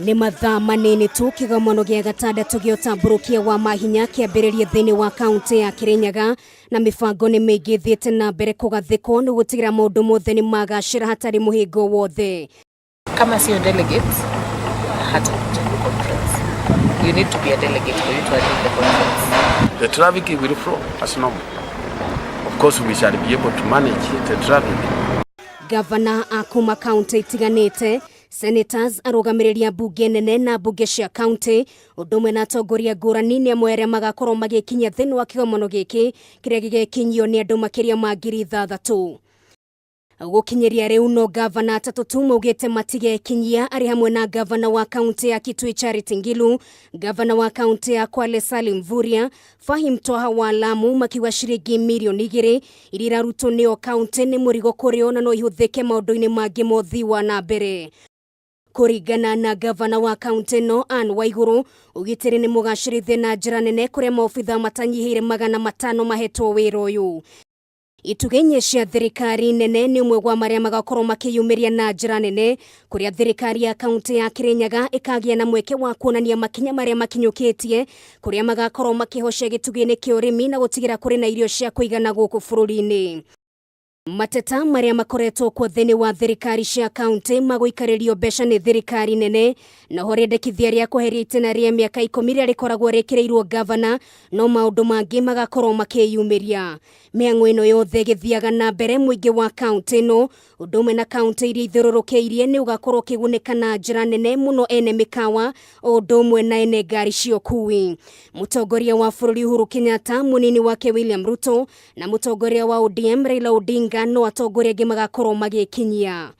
Nĩ mathaa manini tu kĩgomano gĩa gatandatu gĩa ũtambũrũkia wa mahinya kĩambĩrĩrie thĩinĩ wa kaunti ya Kirinyaga, na mĩbango nĩ mĩingĩ thiĩte na mbere kũgathĩkwo nĩ gũtigĩra maũndũ mothe nĩ magacĩra hatarĩ mũhĩngo wothe. Kama sio delegates, hata conference. You need to be a delegate for you to attend the conference. The traffic will flow as normal. Of course, we shall be able to manage the traffic. Gavana akuma kaunti itiganĩte, senators arũgamĩrĩria mbunge nene na mbunge cia kaunti, ũndũ ũmwe na atongoria ngũrani nĩ amwe arĩa magakorwo magĩkinya thĩinĩ wa kĩgomano gĩkĩ kĩrĩa gĩgĩkinyio nĩ andũ makĩria ma 6,000. Gũkinyĩria rĩu no gavana atatũ tu maugĩte matigekinyia, arĩ hamwe na gavana wa kaunti ya Kitui Charity Ngilu, gavana wa kaunti ya Kwale Salim Mvurya, Fahim Toha wa Lamu makiuga ciringi mirioni 2 iria irarutwo nĩyo kaunti nĩ mũrigo kũrĩ o na no ihũthĩke maũndũ-inĩ mangĩ ma ũthii wa na mbere. Kũringana na gavana wa kaunti no Anne Waiguru, ũgitĩri nĩ mũgacĩrithie na njĩra nene kũrĩa maobitha matanyihĩire 500 mahetwo wĩra ũyũ. Itugenye cia thirikari nene nĩ ũmwe wa marĩa magakorwo makĩyumĩria na njĩra nene, kũrĩa thirikari ya kaunti ya Kirinyaga ĩkagĩa na mweke wa kuonania makinya marĩa makinyũkĩtie, kũrĩa magakorwo makĩhocia gĩtugĩ-inĩ kĩa ũrĩmi na gũtigĩra kũrĩ na irio cia kũigana gũkũ bũrũri-inĩ. Mateta marĩa makoretwo kuo thĩinĩ wa thirikari cia kaunti magũikarĩrio mbeca nĩ thirikari nene, na ho rĩendekithia rĩa kweheria itĩna rĩa mĩaka 10 rĩrĩa rĩkoragwo rĩkĩrĩirwo gavana, no maũndũ mangĩ magakorwo makĩyumĩria. Mĩhang'o ĩno yothe gĩthiaga na mbere, mũingĩ wa kaunti ĩno ũndũ ũmwe na kaunti iria ithiũrũrũkĩirie nĩ ũgakorwo ũkĩgunĩka na njĩra nene mũno ene mĩkawa o ũndũ ũmwe na ene ngari cia ũkui. Mũtongoria wa bũrũri Uhuru Kenyatta, mũnini wake William Ruto na mũtongoria wa ODM Raila Odinga no atongoria angĩ magakorwo magĩkinyia.